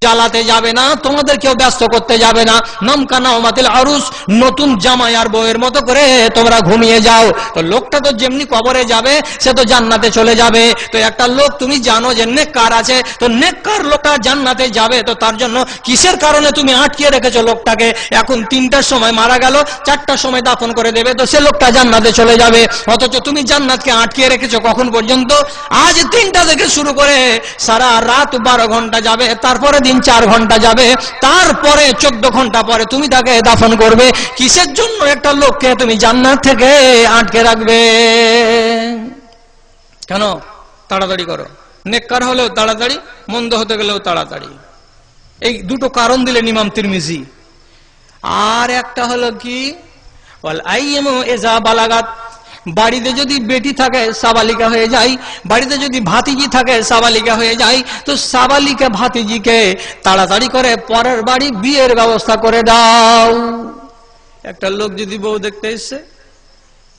জ্বালাতে যাবে না, তোমাদের কেউ ব্যস্ত করতে যাবে না। নামকানা ওমাতিল আরুস, নতুন জামাই আর বউয়ের মতো করে তোমরা ঘুমিয়ে যাও। তো লোকটা তো যেমনি কবরে যাবে সে তো জান্নাতে চলে যাবে। তো একটা লোক তুমি জানো যে নেককার আছে, তো নেককার লোকটা জান্নাতে যাবে, তো তার জন্য কিসের কারণে তুমি আটকে রেখেছো লোকটাকে? এখন 3টার সময় মারা গেল, 4টার সময় দাফন করে দেবে, তো সে লোকটা জান্নাতে চলে যাবে। অথচ তুমি জান্নাতকে আটকে রেখেছো কখন পর্যন্ত? আজ 3টা থেকে শুরু করে সারা রাত 12 ঘন্টা যাবে, তারপরে দিন 4 ঘন্টা যাবে, তারপরে 14 ঘন্টা পরে তুমি তাকে দাফন করবে। কিসের জন্য একটা লোককে তুমি জান্নাত থেকে আটকে রাখবে? কেন? তাড়াতাড়ি করো। নেককার হলেও তাড়াতাড়ি, মন্দ হতে গেলেও তাড়াতাড়ি। এই দুটো কারণ দিলেন ইমাম তিরমিজি। আর একটা হলো কি, ওয়াল আইয়ামু ইযা বালাগাত, বাড়িতে যদি বেটি থাকে সাবালিকা হয়ে যায়, বাড়িতে যদি ভাতিজি থাকে সাবালিকা হয়ে যায়, তো সাবালিকা ভাতিজিকে তাড়াতাড়ি করে পরের বাড়ি বিয়ের ব্যবস্থা করে দাও। একটা লোক যদি বউ দেখতে এসছে,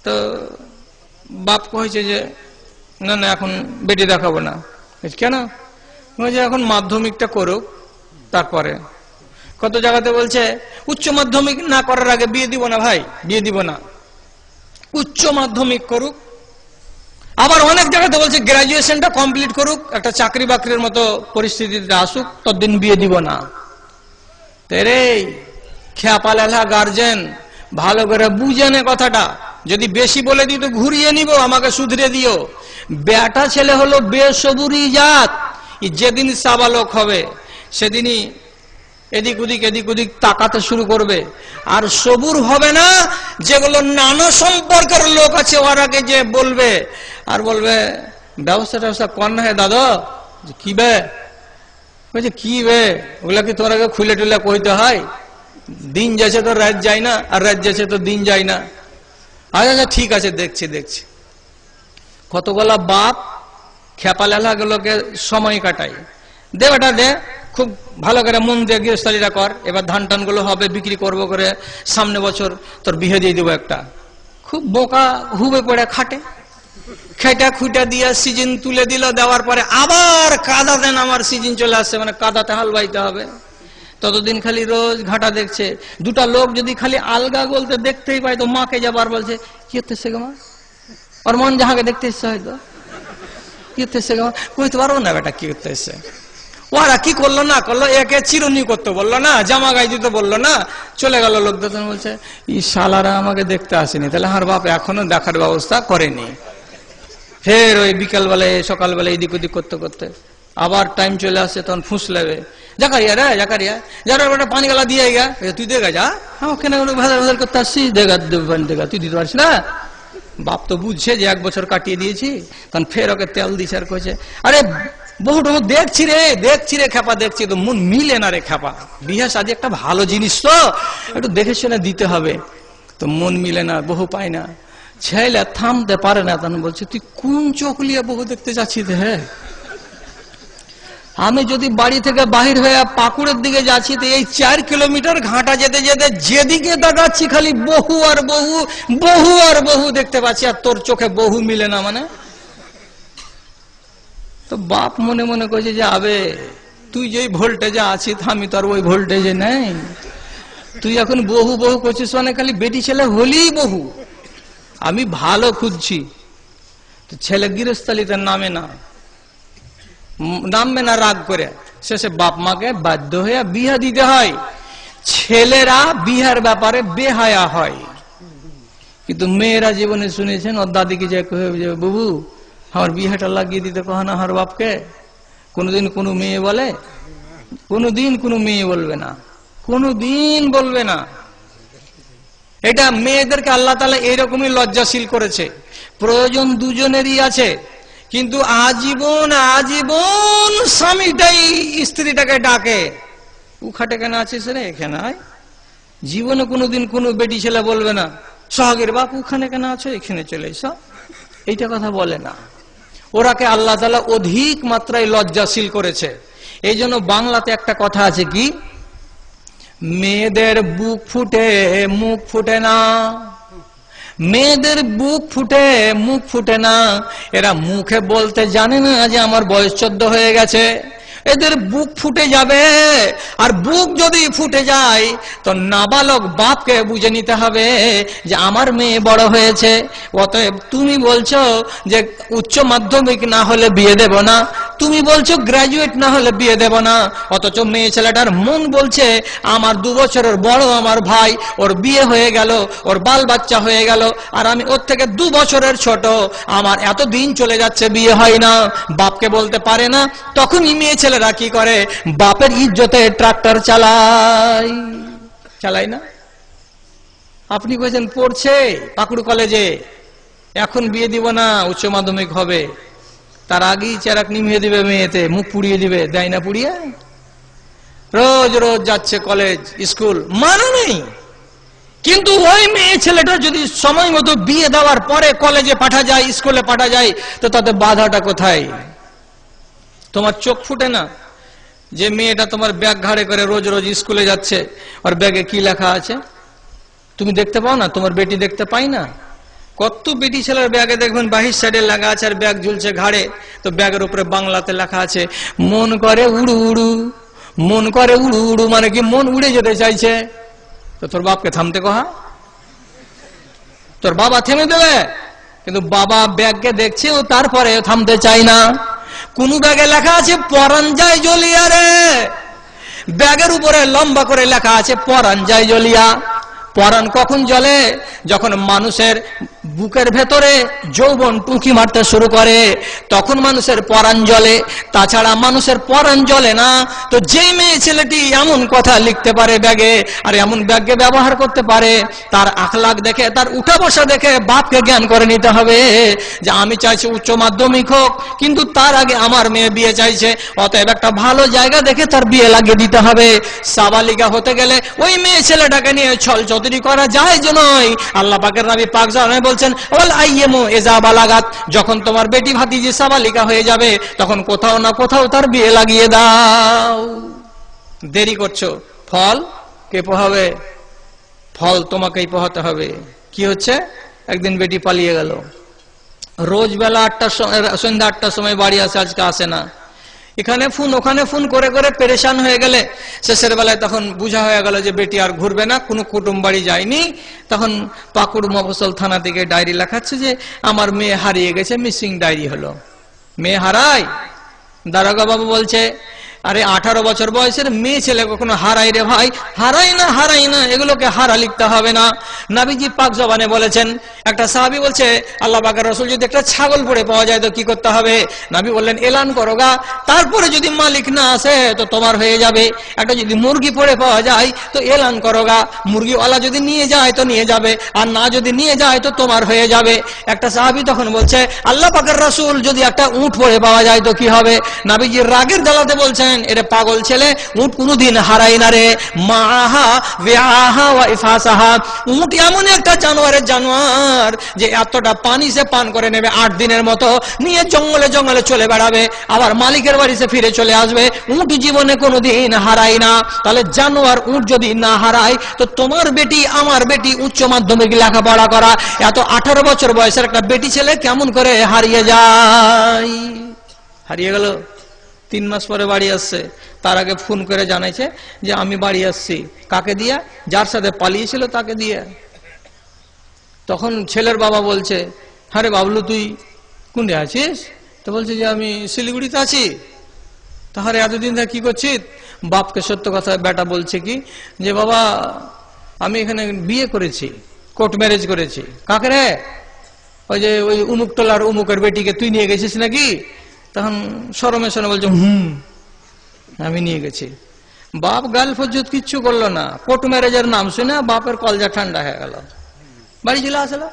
তো বাপ কইছে যে না না এখন বেটি দেখাবো না। কেন? বলছে এখন মাধ্যমিকটা করুক, তারপরে। কত জায়গাতে বলছে উচ্চ মাধ্যমিক না করার আগে বিয়ে দিব না ভাই, বিয়ে দিব না, উচ্চ মাধ্যমিক করুক। আবার অনেক জায়গাতে বলছে গ্রাজুয়েশনটা কমপ্লিট করুক, একটা চাকরি বাকরির মতো পরিস্থিতিতে আসুক, ততদিন বিয়ে দিব না। তেরে খেয়াপালেলা গার্জেন ভালো করে বুঝেনে কথাটা। যদি বেশি বলে দিই তো ঘুরিয়ে নিব, আমাকে শুধরে দিও। বেটা ছেলে হলো বেসবুরি জাত, যেদিন সাবালক হবে সেদিনই এদিক ওদিক তাকাতে শুরু করবে। আর সবুর হবে না, যেগুলো নানা সম্পর্কের লোক আছে ওরাকে যে বলবে, আর বলবে ব্যবস্থা কর না হে দাদা। কি বে? বলছে কি বে, ওগুলা কি তোরাকে খুলে টুলে কইতে হয়? দিন যাচ্ছে তো রাত যায় না, আর রাত যাচ্ছে তো দিন যায় না। আচ্ছা ঠিক আছে, দেখছি। কতগুলা বাপ খেপালেলা গুলোকে সময় কাটায়। দে বেটা দে, খুব ভালো করে মন দিয়ে গৃহস্থালীরা কর, এবার ধান টান গুলো হবে, বিক্রি করবো করে সামনে বছর তোর বিয়ে দিয়ে দেবো একটা। খুব বোকা হুবে পড়ে খাটে, খেটা খুঁটা দিয়ে সিজন তুলে দিল, দেওয়ার পরে আবার কাদাতে নামার সিজন চলে আসছে, মানে কাদাতে হাল বাইতে হবে। ততদিন খালি রোজ ঘাটা দেখছে। দুটা লোক যদি খালি আলগা বলতে দেখতেই পাই, তো মাকে যাবার বলছে কি হতেছে গো মা, ওর মন যাহাকে দেখতে ইচ্ছে হয়তো কি হতেছে গো মা, কইতে পারবো না বেটা কি করতে এসছে। ওরা কি করলো না করলো, একে চিরুনি করতে বললো না, জামা গায়ে দিতে বললো না, চলে গেল। লোক দেখতে বলছে ই শালারা আমাকে দেখতে আসেনি, তাহলে হার বাপ এখনো দেখার ব্যবস্থা করেনি। ফের ওই বিকালবেলায় সকালবেলায় এদিক ওদিক করতে করতে আবার টাইম চলে আসছে, তখন ফুঁস লেবে, জাকারিয়া রে জাকারিয়া, যারা ওটা পানি গালা দিয়ে গা, তুই দেখা যা, ওখানে ভেজাল করতে আসছি, দেখা তুই দিতে পারছিস না। বাপ তো বুঝছে যে 1 বছর কাটিয়ে দিয়েছি, তখন ফের ওকে তেল দিছে আর কইছে আরে বহু দেখছি রে খেপা, দেখছি তো মন মিলে না রে খেপা, বিয়ে শাদী একটা ভালো জিনিস তো একটু দেখে শুনে দিতে হবে, তো মন মিলে না, বহু পায় না। ছেলে থামতে পারে না, তখন বলছে তুই কোন চোখ লিয়ে বহু দেখতে যাচ্ছিস? হ্যাঁ, আমি যদি বাড়ি থেকে বাহির হয়ে পাকুড়ের দিকে যাচ্ছি, তো এই 4 কিলোমিটার ঘাটা যেতে যেতে যেদিকে তাকাচ্ছি খালি বহু আর বহু দেখতে পাচ্ছি, আর তোর চোখে বহু মিলে না। মানে তো বাপ মনে মনে কইছে যে আবে তুই যেই ভোল্টেজে আছিস, আমি তো আর ওই ভোল্টেজে নেই। তুই এখন বহু করছিস, মানে খালি বেটি ছেলে হলেই বহু। আমি ভালো খুঁজছি, তো ছেলে গৃহস্থালিতে নামবে না রাগ করে, শেষে বাপ মাকে বাধ্য হয়ে বিয়ে দিতে হয়। ছেলেরা বিহার ব্যাপারে বেহায়া হয়, কিন্তু মেয়েরা জীবনে শুনেছেন ওর দাদিকে যে বাবু আমার বিয়েটা লাগিয়ে দিতে কহ না আমার বাপকে। কোনোদিন কোনো মেয়ে বলে? কোনোদিন কোনো মেয়ে বলবে না, কোনোদিন বলবে না। এটা মেয়েদেরকে আল্লাহ তাআলা এইরকমই লজ্জাশীল করেছে। প্রয়োজন দুজনেরই আছে, কিন্তু আজীবন স্বামীটাই স্ত্রীটাকে ডাকে, উখাটে কেন আছিস রে, এখানে আয়। জীবনে কোনোদিন কোনো বেটি ছেলে বলবে না সোহাগের বাপ ওখানে কেন আছো, এখানে চলে এসো, এইটা কথা বলে না। ওরাকে আল্লাহ তাআলা অধিক মাত্রায় লজ্জাশীল করেছে। এই জন্য বাংলাতে একটা কথা আছে কি, মেয়েদের বুক ফুটে মুখ ফুটে না। মেয়েদের বুক ফুটে মুখ ফুটে না, এরা মুখে বলতে জানে না যে আমার বয়স 14 হয়ে গেছে। এদের বুক ফুটে যাবে। আর বুক যদি ফুটে যায় তো নাবালক বাপকে বুঝে নিতে হবে যে আমার মেয়ে বড় হয়েছে। অতএব তুমি বলছো যে উচ্চ মাধ্যমিক না হলে বিয়ে দেব না, তুমি বলছো গ্রাজুয়েট না হলে বিয়ে দেব না, অথচ মেয়ে ছেলেটার মন বলছে আমার 2 বছরের বড় আমার ভাই, ওর বিয়ে হয়ে গেল, ওর বাল বাচ্চা হয়ে গেল, আর আমি ওর থেকে 2 বছরের ছোট, আমার এত দিন চলে যাচ্ছে বিয়ে হয় না, বাপকে বলতে পারে না। তখনই মেয়ে ছেলেরা কি করে, বাপের ইজ্জতে ট্রাক্টর চালায় না। আপনি বলছেন পড়ছে পাকুড় কলেজে, এখন বিয়ে দিব না, উচ্চ মাধ্যমিক হবে, তার আগেই চেরাক নিমিয়ে দিবে, মেয়েতে মুখ পুড়িয়ে দিবে, দেয় না পুড়িয়ে? রোজ রোজ যাচ্ছে কলেজ স্কুল, মানে নেই। কিন্তু ওই মেয়ে ছেলেটা যদি সময় মতো বিয়ে দেওয়ার পরে কলেজে পাঠা যায়, স্কুলে পাঠা যায়, তো তাতে বাধাটা কোথায়? তোমার চোখ ফুটে না যে মেয়েটা তোমার ব্যাগ ঘাড়ে করে রোজ রোজ স্কুলে যাচ্ছে, আর ব্যাগে কি লেখা আছে তুমি দেখতে পাও না? তোমার বেটি দেখতে পাই না? কত বেটি ছেলের ব্যাগে দেখবেন বাহির সাইডে লেখা আছে, আর ব্যাগ ঝুলছে ঘাড়ে, তো ব্যাগের উপরে বাংলাতে লেখা আছে মন করে উড়ু উড়ু। মন করে উড়ু উড়ু মানে কি মন উড়ে যেতে চাইছে। তো তোর বাপকে থামতে কহা, তোর বাবা থেমে দেবে, কিন্তু বাবা ব্যাগকে দেখছে ও তারপরে থামতে চাই না। কোন ব্যাগে লেখা আছে পরান যায় জ্বলিয়া রে, ব্যাগের উপরে লম্বা করে লেখা আছে পরান যায় জ্বলিয়া। পরান কখন জ্বলে? যখন মানুষের বুকের ভেতরে যৌবন টুকি মারতে শুরু করে, তখন মানুষের পরান জ্বলে, তাছাড়া মানুষের পরান জ্বলে না। তো যেই মেয়ে ছেলেটি এমন কথা লিখতে পারে ব্যাগে, আর এমন ব্যাগকে ব্যবহার করতে পারে, তার আখলাক দেখে, তার উঠা বসা দেখে বাপকে জ্ঞান করে নিতে হবে যে আমি চাইছি উচ্চ মাধ্যমিক হোক, কিন্তু তার আগে আমার মেয়ে বিয়ে চাইছে, অতএব একটা ভালো জায়গা দেখে তার বিয়ে লাগিয়ে দিতে হবে। সাবালিকা হতে গেলে ওই মেয়ে ছেলেটাকে নিয়ে ছল চতুরি করা যায় যে নয়। আল্লাহ পাকের নবী পাক জানেন বলছেন ওয়াল আইয়ামু ইজা বালাগাত, যখন তোমার বেটি ভাতিজি সাবালিকা হয়ে যাবে তখন কোথাও না কোথাও তার বিয়ে লাগিয়ে দাও। দেরি করছো, ফল কে পোহাবে? ফল তোমাকেই পোহাতে হবে। কি হচ্ছে, একদিন বেটি পালিয়ে গেল, রোজ বেলা 8টার সময়, সন্ধ্যা 8টার সময় বাড়ি আসে, আজকে আসে না, এখানে ফোন ওখানে ফোন করে করে পেরেশান হয়ে গেলে শেষের বেলায় তখন বুঝা হয়ে গেল যে বেটি আর ঘুরবে না, কোনো কুটুম বাড়ি যায়নি। তখন পাকুড় মফস্বল থানা থেকে ডায়েরি লেখাচ্ছে যে আমার মেয়ে হারিয়ে গেছে, মিসিং ডায়েরি হলো। মেয়ে হারায়? দারোগা বাবু বলছে আরে 18 বছর বয়সের মেয়ে ছেলে কখনো হারাই রে ভাই? হারাই না, এগুলোকে হারা লিখতে হবে না। নবীজি পাক জবানে বলেছেন, একটা সাহাবী বলছে আল্লাহ পাকের রাসূল যদি একটা ছাগল পড়ে পাওয়া যায় তো কি করতে হবে? নবী বললেন এলান করোগা, তারপরে যদি মালিক না আসে তো তোমার হয়ে যাবে। একটা যদি মুরগি পড়ে পাওয়া যায় তো এলান করোগা, মুরগিওয়ালা যদি নিয়ে যায় তো নিয়ে যাবে, আর না যদি নিয়ে যায় তো তোমার হয়ে যাবে। একটা সাহাবী তখন বলছে আল্লাহ পাকের রাসূল যদি একটা উট পড়ে পাওয়া যায় তো কি হবে? নবীজি রাগের জ্বালাতে বলছেন এরে পাগল ছেলে, উট কোনদিন হারাই না রে। মাহা বিআহা ওয়া ইফাসাহা, উট এমন একটা জানোয়ার যে এতটা পানি সে পান করে নেবে, 8 দিনের মতো নিয়ে জঙ্গলে জঙ্গলে চলে বেড়াবে, আবার মালিকের বাড়ি সে ফিরে চলে আসবে। উট জীবনে কোনোদিন হারাই না। তাহলে জানোয়ার উট যদি না হারায় তো তোমার বেটি আমার বেটি উচ্চ মাধ্যমিক লেখাপড়া করা এত 18 বছর বয়সের একটা বেটি ছেলে কেমন করে হারিয়ে যায়? হারিয়ে গেল, 3 মাস পরে বাড়ি আসছে, তার আগে ফোন করে জানাইছে যে আমি বাড়ি আসছি। কাকে দিয়া? যার সাথে পালিয়েছিল তাকে দিয়ে। তখন ছেলের বাবা বলছে আরে বাবলু তুই কোনটা আছিস? তো বলছে যে আমি শিলিগুড়িতে আছি। তাহলে এতদিন ধরে কি করছিস? বাপকে সত্য কথা বেটা বলছে কি যে বাবা আমি এখানে বিয়ে করেছি, কোর্ট ম্যারেজ করেছি। কাকে রে? ওই যে ওই উমুক টোলার উমুকের বেটিকে তুই নিয়ে গেছিস নাকি? তখন শরমে শরমে বলছে আমি নিয়ে গেছি। বাপ গাল ফজ্জত কিচ্ছু করলো না, কোর্ট ম্যারেজের নাম শুনে বাপের কলজা ঠান্ডা হয়ে গেল। বাড়ি চলে আসলো,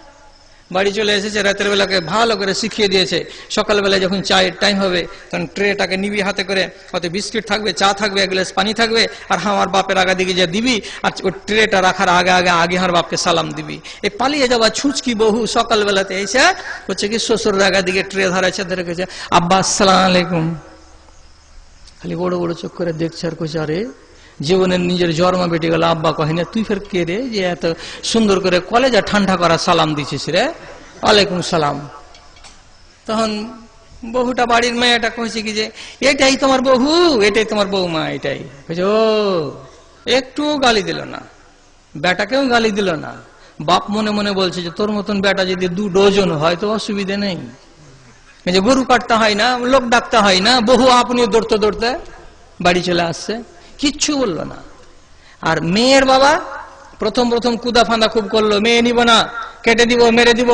বাড়ি চলে এসেছে, রাতের বেলাকে ভালো করে শিখিয়ে দিয়েছে। সকালবেলায় যখন চায়ের টাইম হবে তখন ট্রেটাকে নিবি হাতে করে, হয়তো বিস্কিট থাকবে, চা থাকবে, এক গ্লাস পানি থাকবে, আর আমার বাপের আগা দিকে যে দিবি, আর ওই ট্রেটা রাখার আগে আগে আগে আমার বাপকে সালাম দিবি। এই পালিয়ে যাওয়া ছুঁচকি বহু সকালবেলাতে এসে হচ্ছে কি শ্বশুর আগা দিকে ট্রে ধরাচ্ছে, ধরে গেছে আব্বা আসসালাম আলাইকুম। খালি বড় বড় চোখ করে দেখছে আর কইছে আরে জীবনের নিজের জন্ম বেটে গেল, আব্বা কহে না তুই ফের কে রে যে এত সুন্দর করে কলেজা ঠান্ডা করা সালাম দিছিস রে? ওয়ালাইকুম সালাম। তখন বহুটা বাড়ির মেয়েটা কইছে কি যে এটাই তোমার বহু, এটাই তোমার বৌমা, এটাই কইছে। ও একটু গালি দিল না, বেটাকেও গালি দিল না। বাপ মনে মনে বলছে যে তোর মতন বেটা যদি 2 ডজন হয় তো অসুবিধে নেই, যে গরু কাটতে হয় না, লোক ডাকতে হয় না, বহু আপনিও দৌড়তে দৌড়তে বাড়ি চলে আসছে, কিচ্ছু বললো না। আর মেয়ের বাবা প্রথম প্রথম কুদা ফাঁদা খুব করলো, মেয়ে নিব না, কেটে দিব, মেরে দিব,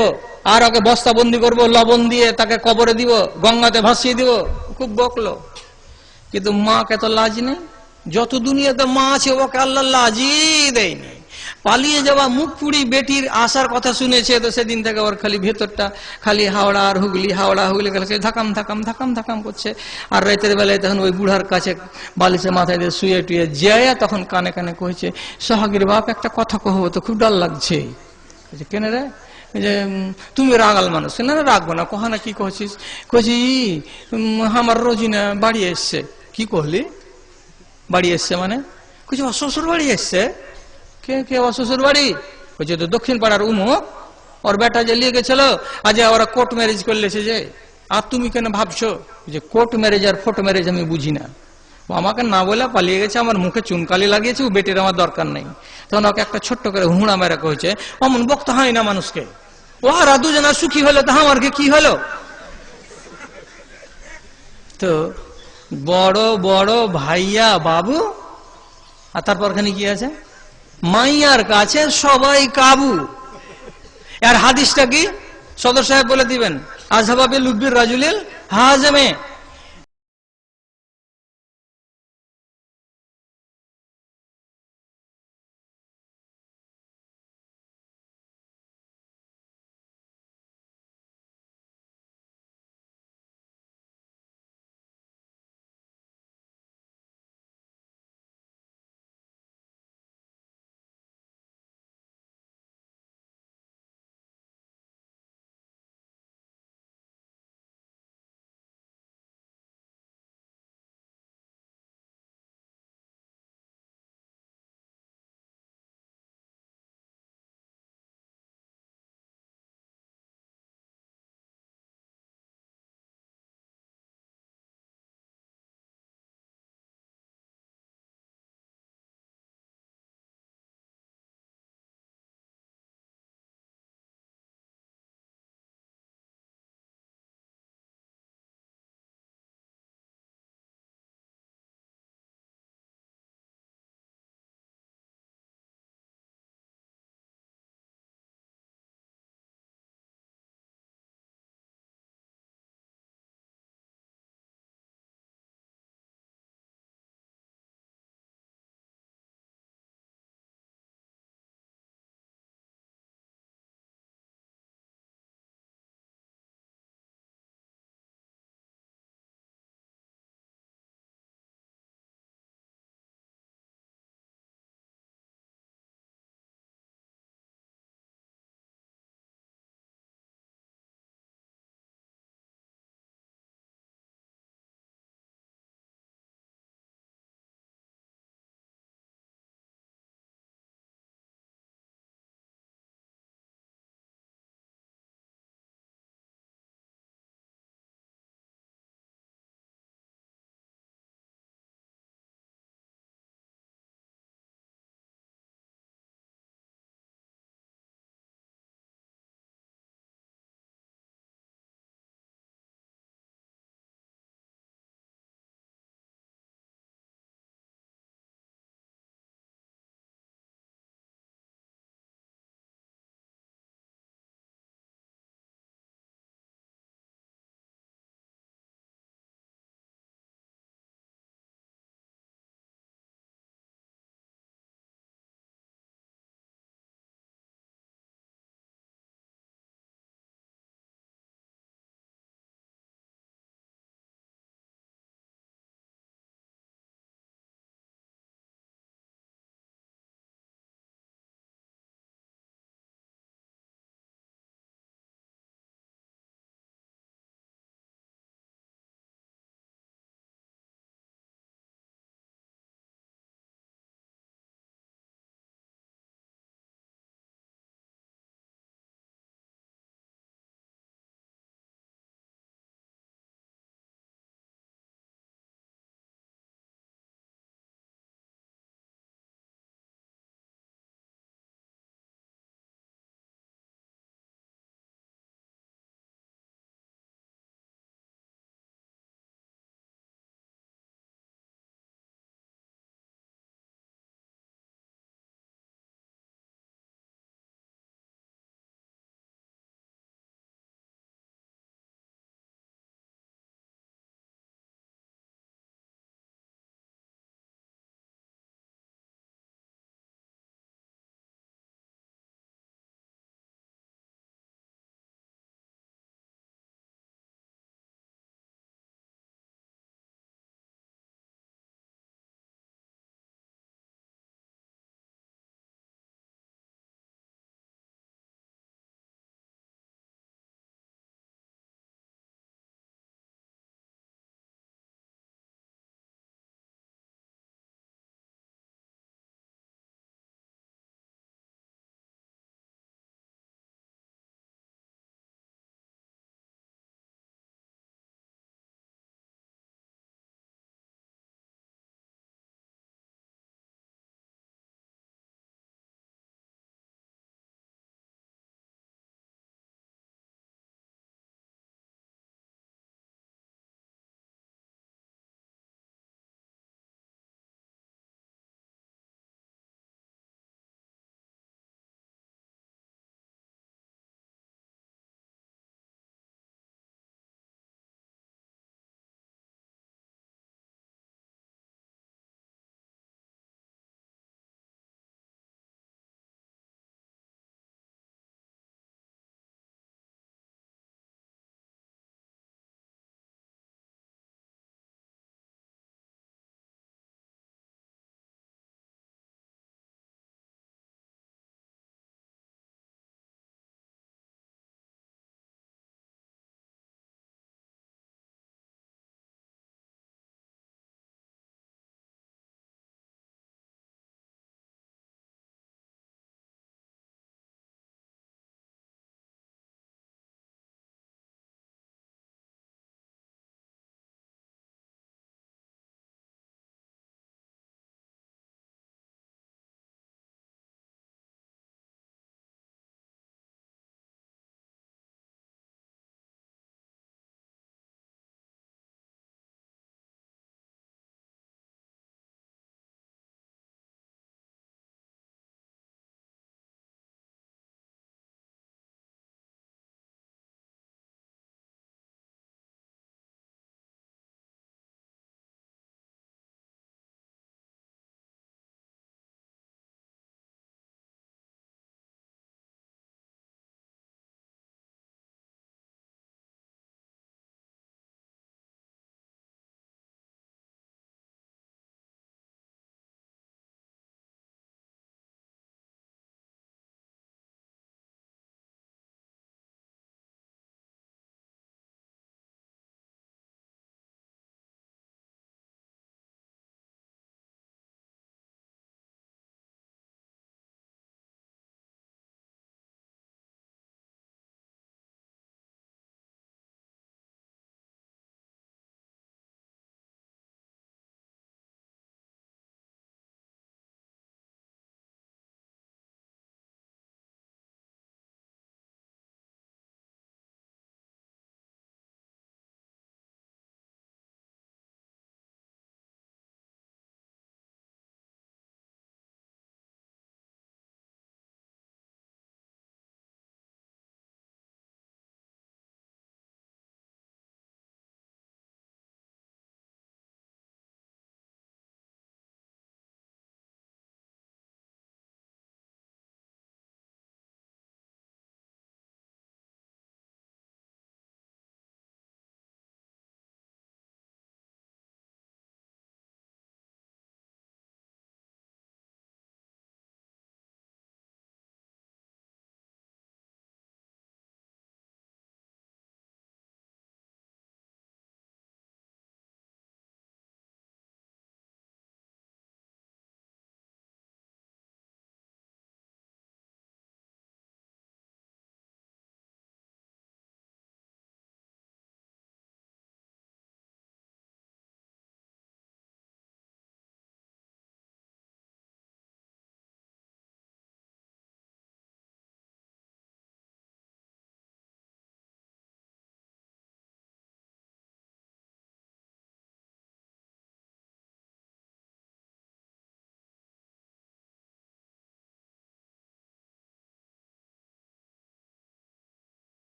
আর ওকে বস্তা বন্দি করবো, লবণ দিয়ে তাকে কবরে দিব, গঙ্গাতে ভাসিয়ে দিব, খুব বকলো। কিন্তু মাকে তো লাজ নেই, যত দুনিয়াতে মা আছে ওকে আল্লাহ লাজই দেয়নি। পালিয়ে যাওয়া মুখ পুড়ি বেটির আসার কথা শুনেছে, তো সেদিন থেকে ওর খালি ভেতরটা খালি হাওড়া আর হুগলি, হাওড়া হুগলি গেলে ধাকাম ধাকাম ধাকাম ধাকাম করছে। আর রাতের বেলায় তখন ওই বুড়ার কাছে বালিশে মাথায় দিয়ে শুয়ে টুয়ে যায়, তখন কানে কানে কইছে, সোহাগীর বাপ একটা কথা কহবো তো, খুব ডর লাগছে। কেন রে? যে তুমি রাগাল মানুষ। না রাখবো না, কহা না, কি কহছিস? কইছি আমার রোজিনা বাড়ি এসছে। কি কহলি? বাড়ি এসছে মানে? কইছি শ্বশুর বাড়ি এসছে। কে কে শ্বশুর বাড়ি? কইছে তো দক্ষিণ পাড়ার উমুক, ওর বেটা যে লিয়ে গেছিল, আজ ওরা কোর্ট ম্যারেজ করলেছে যে। আর তুমি কেন ভাবছো যে কোর্ট ম্যারেজ আর ফটো ম্যারেজ আমি বুঝি না? ও আমাকে না বলে পালিয়ে গেছে, আমার মুখে চুনকালি লাগিয়েছে, ও বেটির আমার দরকার নেই। তখন ওকে একটা ছোট্ট করে হুঁড়া মেরা কইছে, অমন বক্তা হয় না মানুষকে, ওরা দুজনা সুখী হলো তো আমার কি হলো? তো বড় বড় ভাইয়া বাবু, আর তারপর খানি কি আছে, মাইয়ার কাছে সবাই কাবু। আর হাদিসটা কি সদর সাহেব বলে দিবেন, আজহাবা বিল লুব্বির রাজুলিল হাজমে।